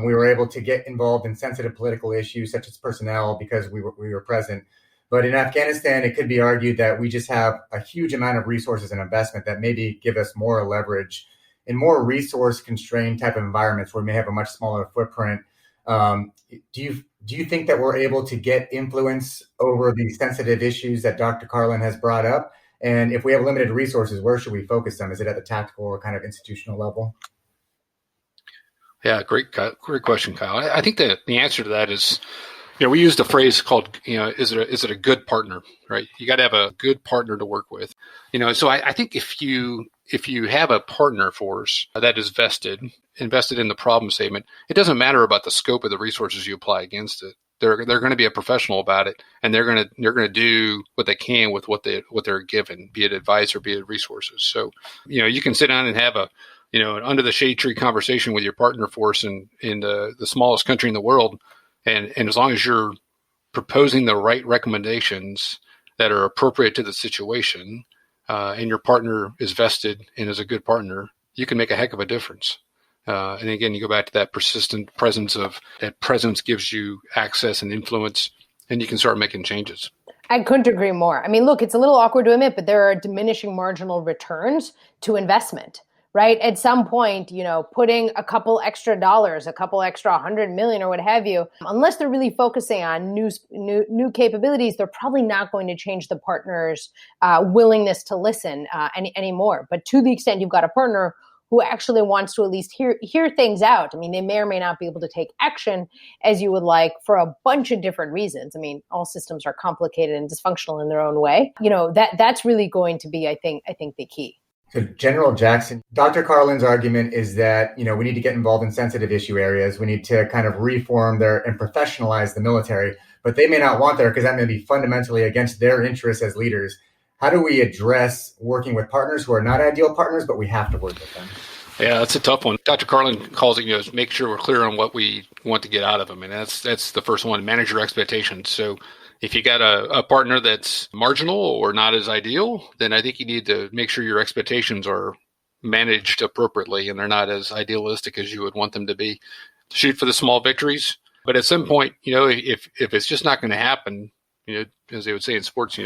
we were able to get involved in sensitive political issues such as personnel because we were present. But in Afghanistan, it could be argued that we just have a huge amount of resources and investment that maybe give us more leverage in more resource constrained type of environments where we may have a much smaller footprint. Do you think that we're able to get influence over the sensitive issues that Dr. Karlin has brought up? And if we have limited resources, where should we focus them? Is it at the tactical or kind of institutional level? Yeah, great question, Kyle. I think that the answer to that is, we used a phrase called, is it a good partner, right? You got to have a good partner to work with, So I think if you have a partner force that is invested in the problem statement, it doesn't matter about the scope of the resources you apply against it. They're going to be a professional about it, and they're going to do what they can with what they're given, be it advice or be it resources. So, you can sit down and have an under the shade tree conversation with your partner force in the smallest country in the world. And as long as you're proposing the right recommendations that are appropriate to the situation, and your partner is vested and is a good partner, you can make a heck of a difference. And again, you go back to that persistent presence that presence gives you access and influence, and you can start making changes. I couldn't agree more. I mean, look, it's a little awkward to admit, but there are diminishing marginal returns to investment. Right? At some point, putting a couple extra dollars, a couple extra 100 million or what have you, unless they're really focusing on new capabilities, they're probably not going to change the partner's willingness to listen anymore. But to the extent you've got a partner who actually wants to at least hear things out, I mean, they may or may not be able to take action as you would like for a bunch of different reasons. I mean, all systems are complicated and dysfunctional in their own way. That's really going to be, I think the key. So General Jackson, Dr. Karlin's argument is that, we need to get involved in sensitive issue areas. We need to kind of reform and professionalize the military, but they may not want there because that may be fundamentally against their interests as leaders. How do we address working with partners who are not ideal partners, but we have to work with them? Yeah, that's a tough one. Dr. Karlin calls it, make sure we're clear on what we want to get out of them. And that's the first one, manage your expectations. So if you got a partner that's marginal or not as ideal, then I think you need to make sure your expectations are managed appropriately and they're not as idealistic as you would want them to be. Shoot for the small victories. But at some point, if it's just not going to happen, as they would say in sports,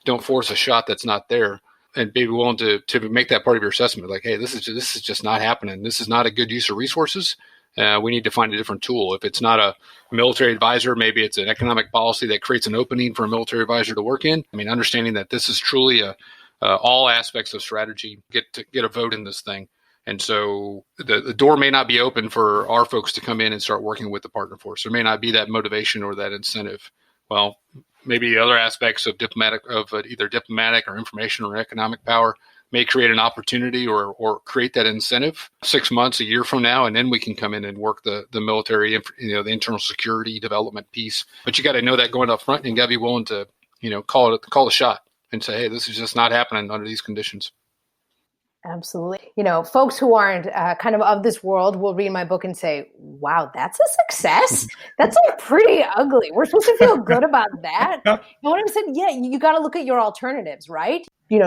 don't force a shot that's not there, and be willing to make that part of your assessment. Like, hey, this is just not happening. This is not a good use of resources. We need to find a different tool. If it's not a military advisor, maybe it's an economic policy that creates an opening for a military advisor to work in. I mean, understanding that this is truly all aspects of strategy get a vote in this thing. And so the door may not be open for our folks to come in and start working with the partner force. There may not be that motivation or that incentive. Well, maybe other aspects of either diplomatic or information or economic power may create an opportunity or create that incentive 6 months, a year from now, and then we can come in and work the military, the internal security development piece. But you got to know that going up front, and got to be willing to, call the shot and say, hey, this is just not happening under these conditions. Absolutely. Folks who aren't kind of this world will read my book and say, wow, that's a success. That's like pretty ugly. We're supposed to feel good about that. And when I said, yeah, you got to look at your alternatives, right?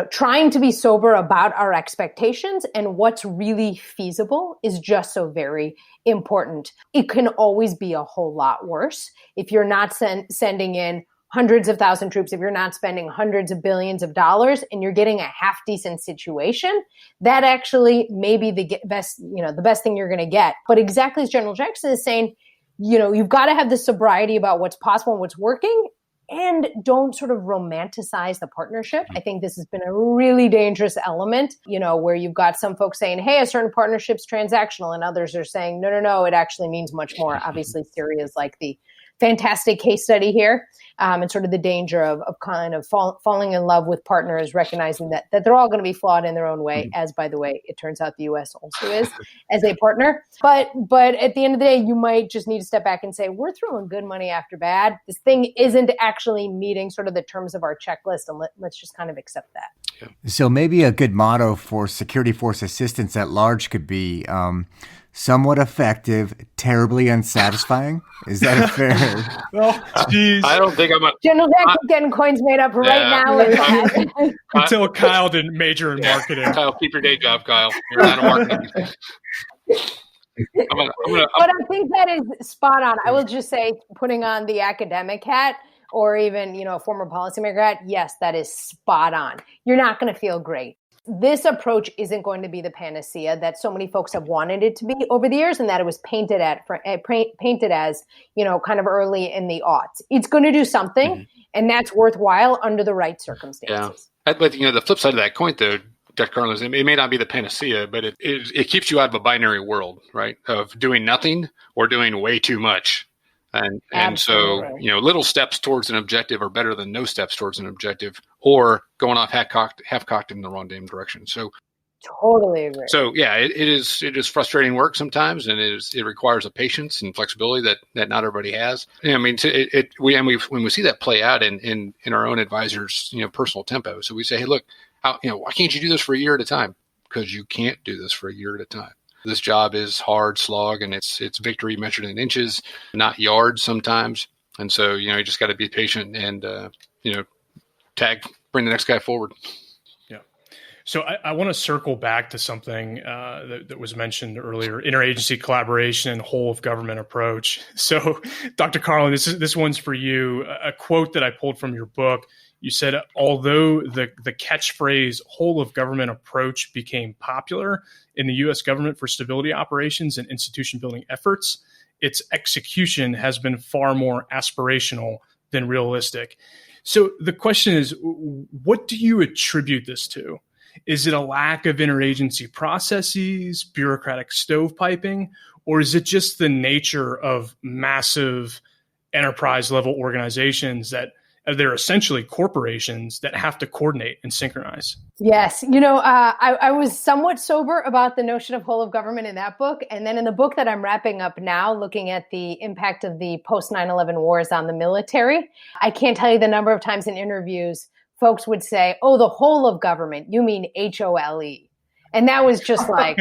Trying to be sober about our expectations and what's really feasible is just so very important. It can always be a whole lot worse if you're not sending in hundreds of thousand troops, if you're not spending hundreds of billions of dollars and you're getting a half decent situation, that actually may be the best thing you're going to get. But exactly as General Jackson is saying, you've got to have the sobriety about what's possible and what's working, and don't sort of romanticize the partnership. I think this has been a really dangerous element, where you've got some folks saying, hey, a certain partnership's transactional, and others are saying, no, it actually means much more. Obviously, Syria is like the fantastic case study here, and sort of the danger of kind of falling in love with partners, recognizing that they're all going to be flawed in their own way, as, by the way, it turns out the U.S. also is as a partner. But at the end of the day, you might just need to step back and say, we're throwing good money after bad. This thing isn't actually meeting sort of the terms of our checklist, and let's just kind of accept that. Yeah. So maybe a good motto for security force assistance at large could be somewhat effective, terribly unsatisfying. Is that a fair? Oh, geez. I don't think I'm General Jackson's getting coins made up right now. With that. Until Kyle didn't major in marketing. Kyle, keep your day job, Kyle. You're not a marketing. But I think that is spot on. I will just say, putting on the academic hat, or even, a former policymaker hat, yes, that is spot on. You're not going to feel great. This approach isn't going to be the panacea that so many folks have wanted it to be over the years, and that it was painted as, kind of early in the aughts. It's going to do something, and that's worthwhile under the right circumstances. Yeah. But, the flip side of that coin, though, Dr. Karlin, it may not be the panacea, but it keeps you out of a binary world, right, of doing nothing or doing way too much. And so, little steps towards an objective are better than no steps towards an objective, or going off half-cocked in the wrong damn direction. So, totally agree. So, yeah, it is frustrating work sometimes, and it requires a patience and flexibility that not everybody has. I mean, when we see that play out in our own advisors' personal tempo, so we say, hey, look, why can't you do this for a year at a time? Because you can't do this for a year at a time. This job is hard slog, and it's victory measured in inches, not yards sometimes. And so, you just got to be patient and, bring the next guy forward. Yeah. So I want to circle back to something that was mentioned earlier, interagency collaboration and whole of government approach. So Dr. Karlin, this one's for you. A quote that I pulled from your book. You said, although the catchphrase whole of government approach became popular in the U.S. government for stability operations and institution building efforts, its execution has been far more aspirational than realistic. So the question is, what do you attribute this to? Is it a lack of interagency processes, bureaucratic stovepiping, or is it just the nature of massive enterprise level organizations that they're essentially corporations that have to coordinate and synchronize? Yes. I was somewhat sober about the notion of whole of government in that book. And then in the book that I'm wrapping up now, looking at the impact of the post 9/11 wars on the military, I can't tell you the number of times in interviews folks would say, oh, the whole of government, you mean HOLE. And that was just like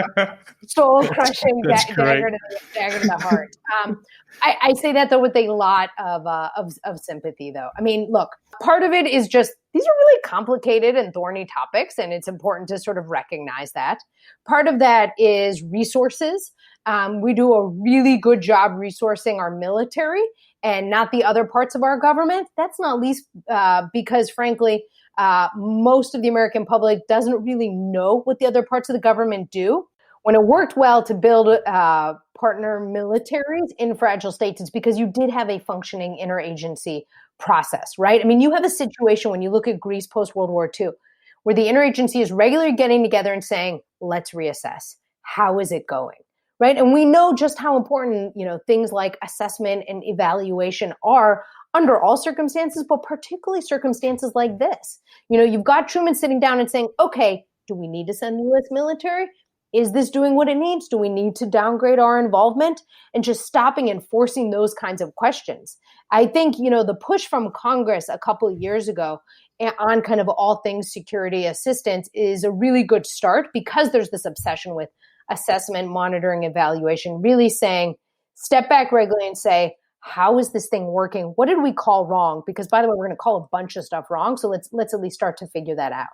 soul-crushing dagger to the heart. I say that, though, with a lot of sympathy, though. I mean, look, part of it is just these are really complicated and thorny topics, and it's important to sort of recognize that. Part of that is resources. We do a really good job resourcing our military and not the other parts of our government. That's not least because, frankly, most of the American public doesn't really know what the other parts of the government do. When it worked well to build partner militaries in fragile states, it's because you did have a functioning interagency process, right? I mean, you have a situation when you look at Greece post-World War II, where the interagency is regularly getting together and saying, let's reassess. how is it going? Right? And we know just how important, things like assessment and evaluation are under all circumstances, but particularly circumstances like this. You've got Truman sitting down and saying, okay, do we need to send the U.S. military? Is this doing what it needs? Do we need to downgrade our involvement? And just stopping and forcing those kinds of questions. I think, the push from Congress a couple of years ago on kind of all things security assistance is a really good start, because there's this obsession with assessment, monitoring, evaluation, really saying, step back regularly and say, how is this thing working? What did we call wrong? Because, by the way, we're going to call a bunch of stuff wrong. So let's at least start to figure that out.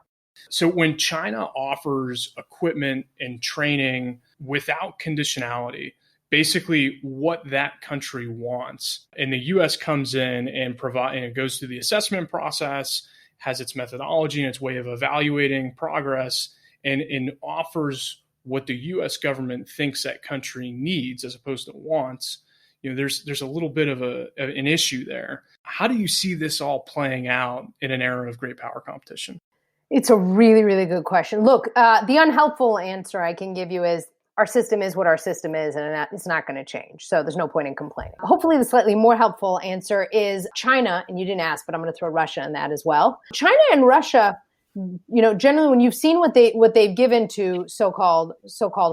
So when China offers equipment and training without conditionality, basically what that country wants, and the U.S. comes in and it goes through the assessment process, has its methodology and its way of evaluating progress, and offers what the U.S. government thinks that country needs as opposed to wants, there's a little bit of an issue there. How do you see this all playing out in an era of great power competition? It's a really, really good question. Look, the unhelpful answer I can give you is our system is what our system is, and it's not going to change. So there's no point in complaining. Hopefully the slightly more helpful answer is China, and you didn't ask, but I'm going to throw Russia in that as well. China and Russia, generally when you've seen what they've given to so-called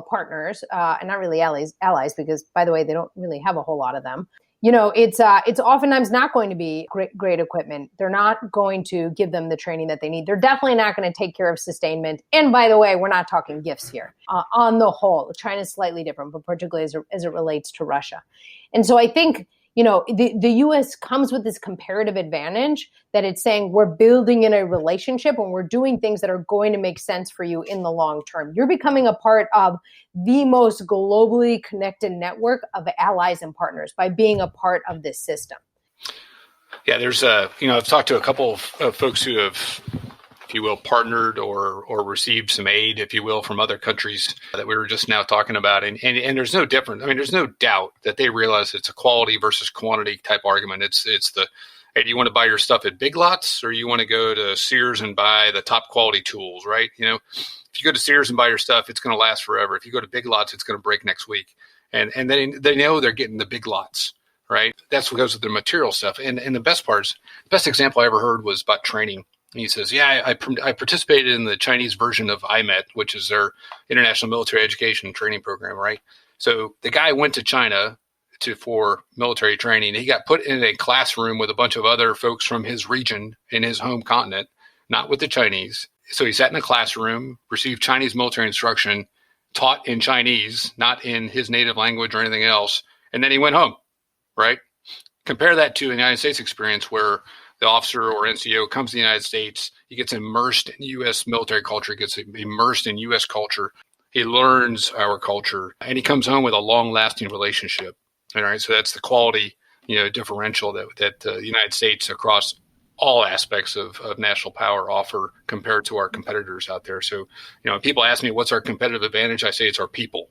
partners, and not really allies, because by the way, they don't really have a whole lot of them. It's oftentimes not going to be great equipment. They're not going to give them the training that they need. They're definitely not going to take care of sustainment. And by the way, we're not talking gifts here. On the whole, China's slightly different, but particularly as it relates to Russia. And so I think, the U.S. comes with this comparative advantage that it's saying we're building in a relationship and we're doing things that are going to make sense for you in the long term. You're becoming a part of the most globally connected network of allies and partners by being a part of this system. Yeah, there's I've talked to a couple of folks who have, if you will, partnered or received some aid, if you will, from other countries that we were just now talking about. And there's no difference. I mean, there's no doubt that they realize it's a quality versus quantity type argument. It's the, hey, do you want to buy your stuff at Big Lots, or you want to go to Sears and buy the top quality tools, right? If you go to Sears and buy your stuff, it's going to last forever. If you go to Big Lots, it's going to break next week. And then they know they're getting the Big Lots, right? That's what goes with the material stuff. And the best example I ever heard was about training. And he says, yeah, I participated in the Chinese version of IMET, which is their International Military Education Training Program, right? So the guy went to China for military training. He got put in a classroom with a bunch of other folks from his region in his home continent, not with the Chinese. So he sat in a classroom, received Chinese military instruction, taught in Chinese, not in his native language or anything else, and then he went home, right? Compare that to a United States experience where the officer or NCO comes to the United States, he gets immersed in U.S. military culture, gets immersed in U.S. culture, he learns our culture, and he comes home with a long-lasting relationship. All right, so that's the quality, differential that the United States across all aspects of national power offer compared to our competitors out there. So, people ask me, what's our competitive advantage? I say it's our people.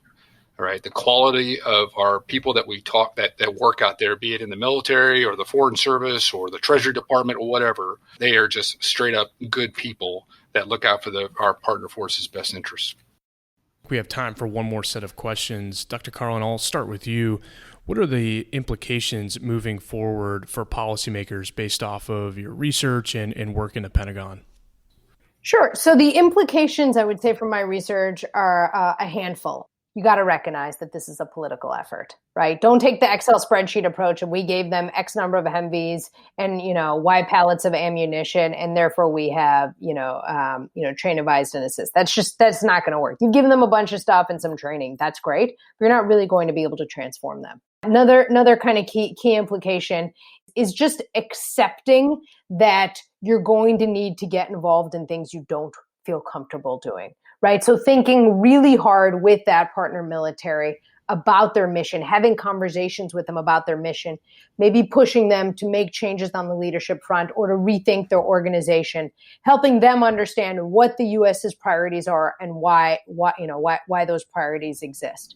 All right, the quality of our people that we talk that work out there, be it in the military or the Foreign Service or the Treasury Department or whatever, they are just straight up good people that look out for our partner force's best interests. We have time for one more set of questions. Dr. Karlin, I'll start with you. What are the implications moving forward for policymakers based off of your research and work in the Pentagon? Sure. So the implications, I would say, from my research are a handful. You got to recognize that this is a political effort, right? Don't take the Excel spreadsheet approach and we gave them X number of Humvees and, Y pallets of ammunition, and therefore we have, train, advised, and assist. That's not going to work. You've given them a bunch of stuff and some training. That's great, but you're not really going to be able to transform them. Another kind of key implication is just accepting that you're going to need to get involved in things you don't feel comfortable doing. Right. So thinking really hard with that partner military about their mission, having conversations with them about their mission, maybe pushing them to make changes on the leadership front or to rethink their organization, helping them understand what the U.S.'s priorities are and why those priorities exist.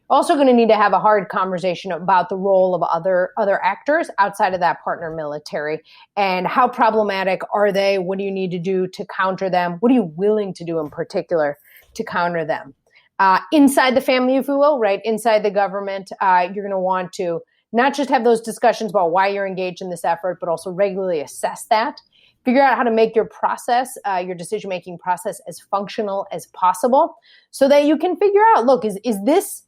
Also going to need to have a hard conversation about the role of other actors outside of that partner military and how problematic are they? What do you need to do to counter them? What are you willing to do in particular to counter them? inside the family, if you will, right? Inside the government, you're going to want to not just have those discussions about why you're engaged in this effort, but also regularly assess that. Figure out how to make your process, your decision-making process as functional as possible so that you can figure out, look, is this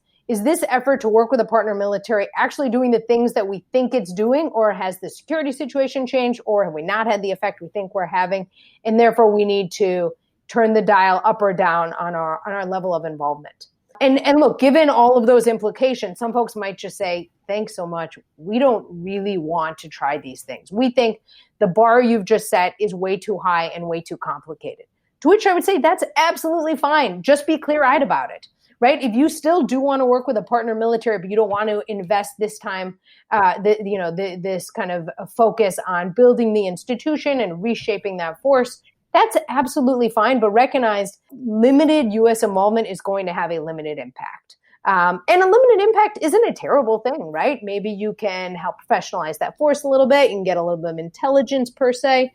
effort to work with a partner military actually doing the things that we think it's doing, or has the security situation changed, or have we not had the effect we think we're having? And therefore we need to turn the dial up or down on our level of involvement. And look, given all of those implications, some folks might just say, thanks so much. We don't really want to try these things. We think the bar you've just set is way too high and way too complicated. To which I would say that's absolutely fine. Just be clear-eyed about it, right? If you still do want to work with a partner military, but you don't want to invest this time, this kind of focus on building the institution and reshaping that force, that's absolutely fine, but recognize limited U.S. involvement is going to have a limited impact. And a limited impact isn't a terrible thing, right? Maybe you can help professionalize that force a little bit. You can get a little bit of intelligence per se.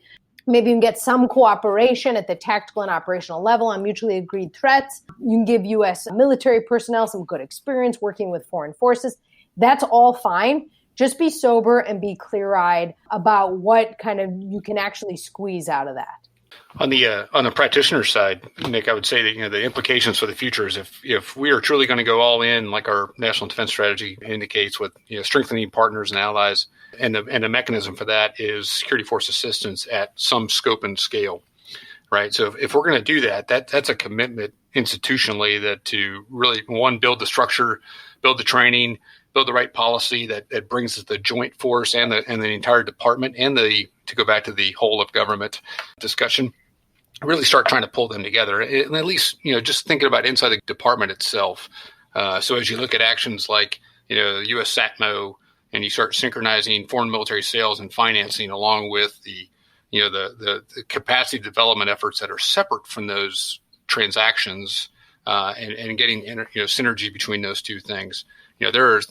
Maybe you can get some cooperation at the tactical and operational level on mutually agreed threats. You can give U.S. military personnel some good experience working with foreign forces. That's all fine. Just be sober and be clear-eyed about what kind of you can actually squeeze out of that. On the practitioner side, Nick, I would say that the implications for the future is if we are truly going to go all in, like our national defense strategy indicates, with strengthening partners and allies, and the mechanism for that is security force assistance at some scope and scale, right? So if we're going to do that's a commitment institutionally that to really build the structure, build the training, build the right policy that brings the joint force and the entire department and to go back to the whole of government discussion, really start trying to pull them together. And at least, just thinking about inside the department itself. So as you look at actions like, the U.S. SATMO, and you start synchronizing foreign military sales and financing along with the capacity development efforts that are separate from those transactions, and getting synergy between those two things. There's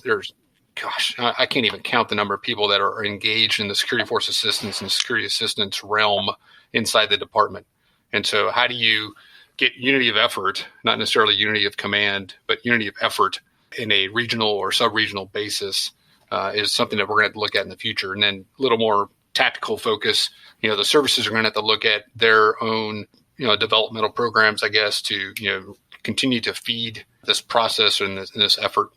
gosh, I can't even count the number of people that are engaged in the security force assistance and security assistance realm inside the department. And so how do you get unity of effort, not necessarily unity of command, but unity of effort in a regional or sub-regional basis is something that we're going to have to look at in the future. And then a little more tactical focus, the services are going to have to look at their own, developmental programs, I guess, to, continue to feed this process and this effort.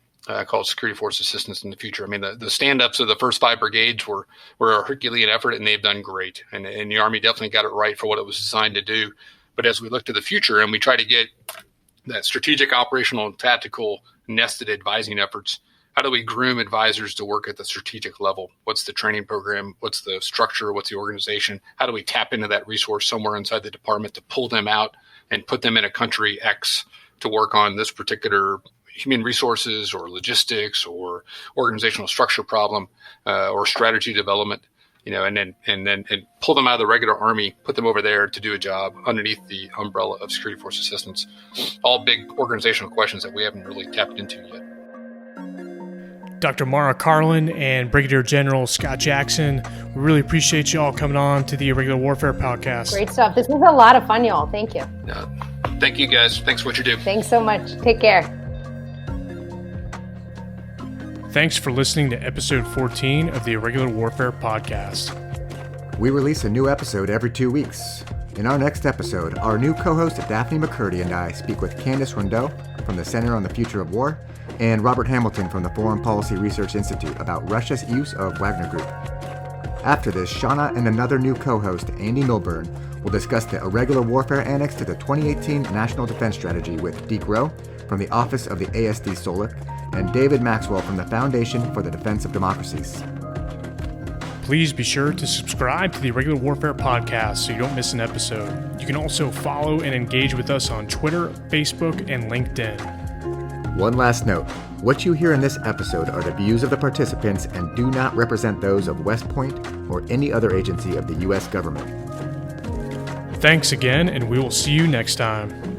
Called security force assistance in the future. I mean, the stand-ups of the first 5 brigades were a Herculean effort, and they've done great. And the Army definitely got it right for what it was designed to do. But as we look to the future and we try to get that strategic, operational, and tactical nested advising efforts, how do we groom advisors to work at the strategic level? What's the training program? What's the structure? What's the organization? How do we tap into that resource somewhere inside the department to pull them out and put them in a country X to work on this particular human resources or logistics or organizational structure problem or strategy development, and pull them out of the regular Army, put them over there to do a job underneath the umbrella of security force assistance. All big organizational questions that we haven't really tapped into yet. Dr. Mara Karlin and Brigadier General Scott Jackson, we really appreciate you all coming on to the Irregular Warfare Podcast. Great stuff. This was a lot of fun, y'all. Thank you. Thank you, guys. Thanks for what you do. Thanks so much. Take care. Thanks for listening to episode 14 of the Irregular Warfare Podcast. We release a new episode every 2 weeks. In our next episode, our new co-host Daphne McCurdy and I speak with Candace Rondeau from the Center on the Future of War and Robert Hamilton from the Foreign Policy Research Institute about Russia's use of Wagner Group. After this, Shauna and another new co-host, Andy Milburn, will discuss the Irregular Warfare Annex to the 2018 National Defense Strategy with Deke Rowe from the Office of the ASD Solic and David Maxwell from the Foundation for the Defense of Democracies. Please be sure to subscribe to the Irregular Warfare Podcast so you don't miss an episode. You can also follow and engage with us on Twitter, Facebook, and LinkedIn. One last note. What you hear in this episode are the views of the participants and do not represent those of West Point or any other agency of the U.S. government. Thanks again, and we will see you next time.